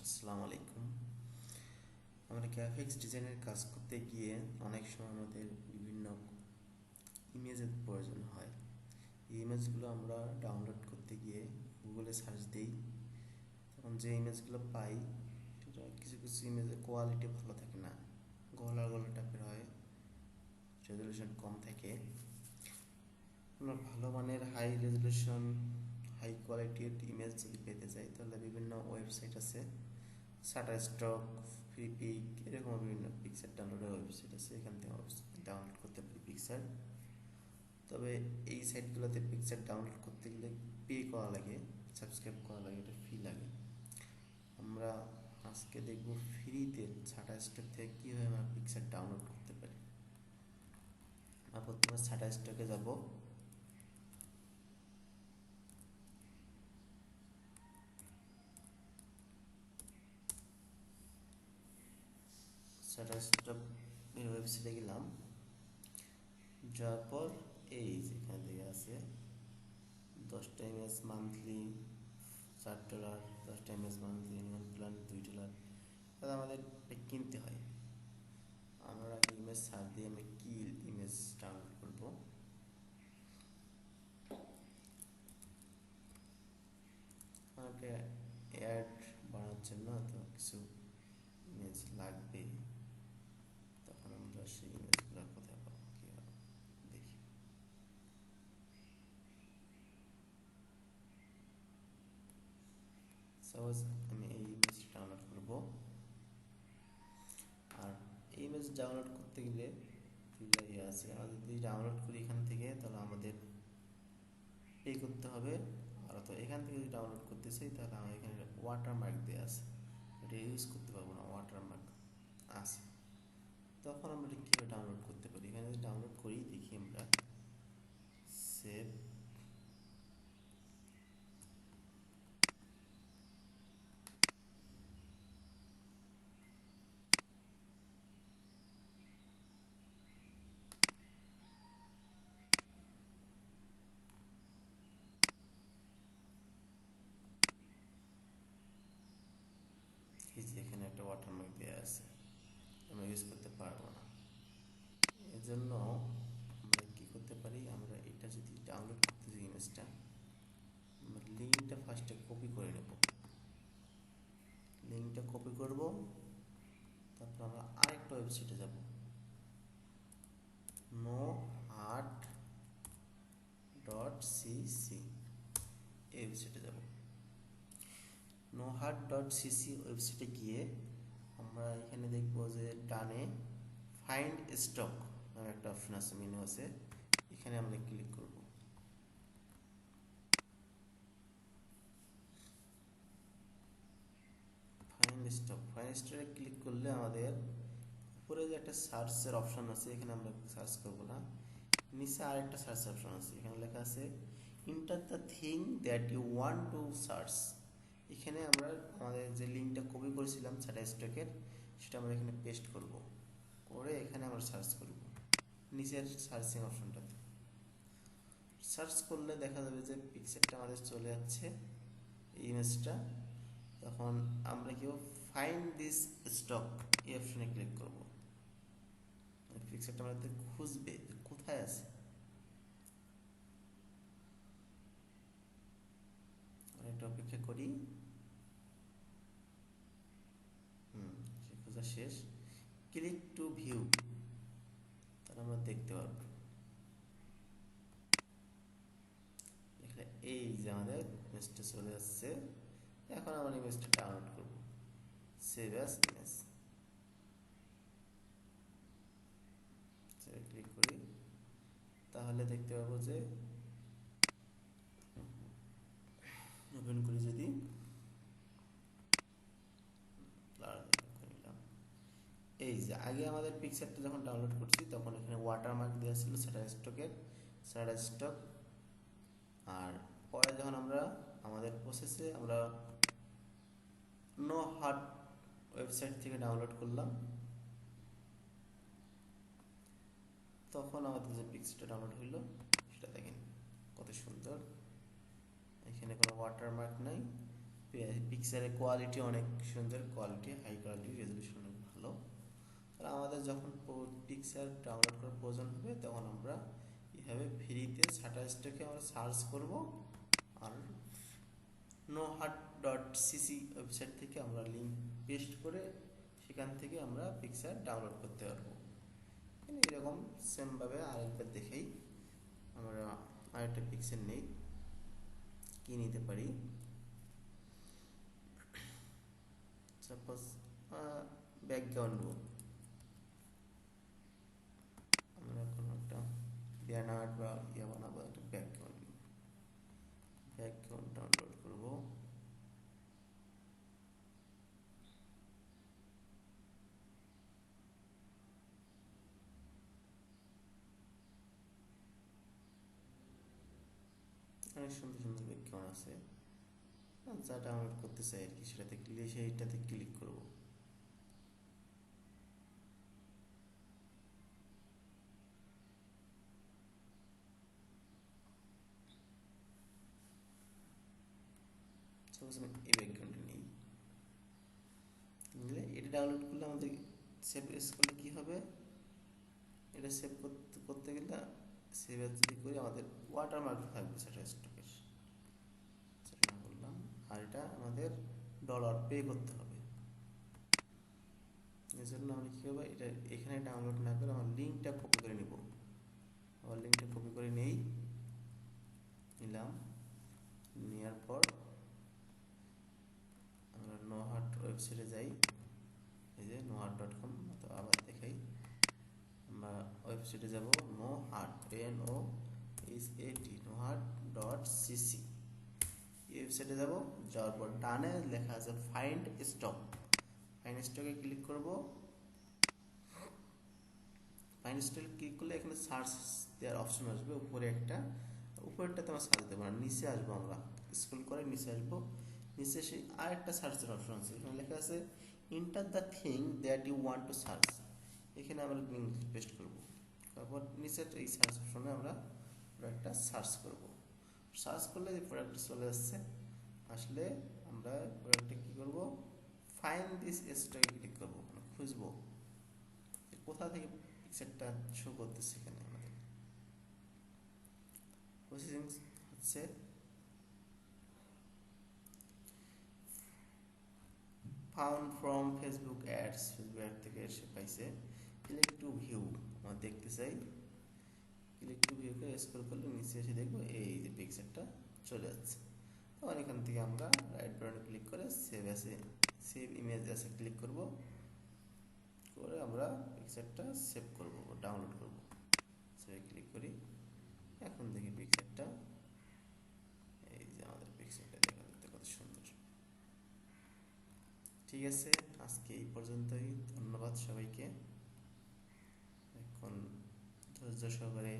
আসসালামু আলাইকুম। আমরা গ্রাফিক্স ডিজাইনের কাজ করতে গিয়ে অনেক সময় আমাদের বিভিন্ন ইমেজের প্রয়োজন হয়। এই ইমেজগুলো আমরা ডাউনলোড করতে গিয়ে গুগলে সার্চ দিই, তখন যে ইমেজগুলো পাই সেটা কিছু কিছু ইমেজের কোয়ালিটি ভালো থাকে না, গলা গলা টাইপের হয়, রেজলিউশন কম থাকে। আমরা ভালো মানের হাই রেজলিউশন হাই কোয়ালিটির ইমেজ যদি পেতে চাই তাহলে বিভিন্ন ওয়েবসাইট আছে, শাটারস্টক, ফ্রিপিক, এরকম বিভিন্ন পিকচার ডাউনলোডের ওয়েবসাইট আছে, এখান থেকে ডাউনলোড করতে পারি পিকচার। তবে এই সাইটগুলোতে পিকচার ডাউনলোড করতে গেলে পে করা লাগে, সাবস্ক্রাইব করা লাগে, এটা ফি লাগে। আমরা আজকে দেখব ফ্রিতে শাটারস্টক থেকে কীভাবে আমরা পিকচার ডাউনলোড করতে পারি। আমরা প্রথমে শাটারস্টকে যাব। শাটারস্টক এর ওয়েবসাইটে গেলাম, যাওয়ার পর এই যেখানে থেকে আছে 10টা ইমেজ মান্থলি $4, 10টা ইমেজ মান্থলি মিনিমাম প্ল্যান $2। তাহলে আমাদের কিনতে হয়। আমরা আগে ইমেজ সার্চ দিয়ে আমরা কি ইমেজ ডাউনলোড করব। আমাকে অ্যাড বানানোর জন্য তো কিছু ইমেজ লাগবে, তখন আমরা সেই ইমেজগুলো কোথায় পাবো কীভাবে দেখি। সাপোজ আমি এই ইমেজ ডাউনলোড করব, আর এই ইমেজ ডাউনলোড করতে গেলে দুইটা ইয়ে আছে। আমরা যদি ডাউনলোড করি এখান থেকে তাহলে আমাদের পে করতে হবে, আর তো এখান থেকে যদি ডাউনলোড করতে চাই তাহলে আমার এখানে ওয়াটারমার্ক দেওয়া আছে, এটা ইউজ করতে পারবো না, ওয়াটারমার্ক আছে। তখন আমরা এটা কীভাবে ডাউনলোড করতে পারি, এখানে যদি ডাউনলোড করি দেখি আমরা সেভ, এখানে একটা ওয়াটারমার্ক দেওয়া আছে, আমরা ইউজ করতে পারবো না। এর জন্য আমরা কী করতে পারি, আমরা এটা যদি ডাউনলোড করতে চাই ইমেজটা, আমরা লিঙ্কটা ফার্স্টে কপি করে নেব। লিঙ্কটা কপি করব, তারপর আমরা আরেকটা ওয়েবসাইটে যাব, nohart.cc এই ওয়েবসাইটে যাব। nohart.cc ওয়েবসাইটে গিয়ে আমরা এখানে দেখব যে ডানে ফাইন্ড স্টক নামে একটা অপশন আছে, মেনু আছে, এখানে আমরা ক্লিক করব। ফাইন্ড স্টকে ক্লিক করলে আমাদের উপরে যে একটা সার্চের অপশন আছে, এখানে আমরা সার্চ করব না, নিচে আরেকটা সার্চ অপশন আছে, এখানে লেখা আছে enter the thing that you want to search. এখানে আমরা আমাদের যে লিঙ্কটা কপি করেছিলাম শাটারস্টকের, সেটা আমরা এখানে পেস্ট করব, করে এখানে আমরা সার্চ করব নিচের সার্চিং অপশনটাতে। সার্চ করলে দেখা যাবে যে পিকচারটা আমাদের চলে যাচ্ছে, এই ইমেজটা। তখন আমরা কেউ ফাইন্ড দিস স্টক এই অপশনে ক্লিক করব, পিকচারটা আমাদের খুঁজবে কোথায় আছে। একটা অপেক্ষা করি, সে খোঁজা শেষ। ক্লিক টু ভিউ, তাহলে আমরা দেখতে পারবো। দেখলে এই যে আমাদের ইমেজটা চলে যাচ্ছে। এখন আমরা ইমেজটা ডাউনলোড করব, সেভ অ্যাজ ইমেজ ক্লিক করি, তাহলে দেখতে পাবো যে ওপেন করি যদি, এই যে আগে আমাদের পিকচারটা যখন ডাউনলোড করছি তখন এখানে ওয়াটারমার্ক দেওয়া ছিল শাটারস্টক। আর পরে যখন আমরা আমাদের প্রসেসে আমরা nohart ওয়েবসাইট থেকে ডাউনলোড করলাম, তখন আমাদের যে পিকচারটা ডাউনলোড হইলো সেটা দেখেন কত সুন্দর, এখানে কোনো ওয়াটারমার্ক নাই, পিকচারের কোয়ালিটি অনেক সুন্দর, কোয়ালিটি হাই কোয়ালিটি, রেজলিউশন অনেক ভালো। তাহলে আমাদের যখন পিকচার ডাউনলোড করার প্রয়োজন হবে তখন আমরা কীভাবে ফ্রিতে শাটারস্টকে আমরা সার্চ করব, আর nohat.cc ওয়েবসাইট থেকে আমরা লিঙ্ক পেস্ট করে সেখান থেকে আমরা পিকচার ডাউনলোড করতে পারবো। এরকম সেমভাবে আরেকবার দেখেই আমরা আরেকটা পিকচার নেই, কি নিতে পারি। সাপোজ ব্যাকগ্রাউন্ড, আমরা কোনো একটা ব্যানার বা বানাবো, একটা ব্যাকগ্রাউন্ড ডাউনলোড করব। অনেক সুন্দর সুন্দর ব্যাকগ্রাউন্ড আছে, যা ডাউনলোড করতে চাই আর কি সেটাতে সেইটাতে ক্লিক করব। সাপোজ আমি এই ব্যাকগ্রাউন্ডটা নিই, নিলে এটা ডাউনলোড করলে আমাদের সেভ এস করলে কী হবে, এটা সেভ করতে করতে গেলে সেভ এস যদি করি আমাদের ওয়াটারমার্ক থাকবে সেটা স্টকের, সেটা বললাম। আর এটা আমাদের ডলার পে করতে হবে, এই জন্য আমরা কী করবো, এটা এখানে ডাউনলোড না করে আমার লিঙ্কটা কপি করে নিব। আবার লিঙ্কটা কপি করে নিলাম, নেওয়ার পর আমরা নোহাট ওয়েবসাইটে যাই, এই যে nohat.com, তো আবার দেখাই, আমরা ওয়েবসাইটে যাব nohat, nohat.cc, এই ওয়েবসাইটে যাব। যাওয়ার পর ডানে লেখা আছে ফাইন্ড স্টক, ফাইন্ড স্টকে ক্লিক করব। ফাইন্ড স্টকে ক্লিক করলে এখানে সার্চ দেওয়ার অপশন আসবে, উপরে একটা, উপরেরটাতে আমরা সার্চ দেবো না, নিচে আসবো, আমরা স্ক্রল করে নিচে আসবো। নিচে সেই আরেকটা সার্চের অপশন আছে, এখানে লেখা আছে enter the thing that you want to search, এখানে আমরা লিঙ্ক পেস্ট করবো। তারপর নিচের এই সার্চ অপশনে আমরা প্রোডাক্টটা সার্চ করব। সার্চ করলে যে প্রোডাক্টটা চলে আসছে, আসলে আমরা প্রোডাক্টটা কী করব, ফাইন্ড দিস স্টকে ক্লিক করবো, খুঁজবো কোথা থেকে পিকচারটা শো করতেছে। এখানে আমাদের প্রসেসিং হচ্ছে, found from Facebook ads, Facebook ad থেকে এসে পাইছে। ক্লিক টু ভিউ, আমরা দেখতে চাই, ক্লিক টু ভিউ করে স্ক্রল করলে নিচে এসে দেখবো এই যে পিকচারটা চলে যাচ্ছে। তখন এখান থেকে আমরা রাইট বাটনে ক্লিক করে সেভ ইমেজ আছে ক্লিক করব, করে আমরা পিকচারটা সেভ করব, ডাউনলোড করব। সেভে ক্লিক করি, এখন দেখি পিকচারটা, এই যে আমাদের পিকচারটা দেখা যাচ্ছে কত সুন্দর। ঠিক আছে, আজকে এই পর্যন্তই, ধন্যবাদ সবাইকে। এখন ধৈর্য সহকারে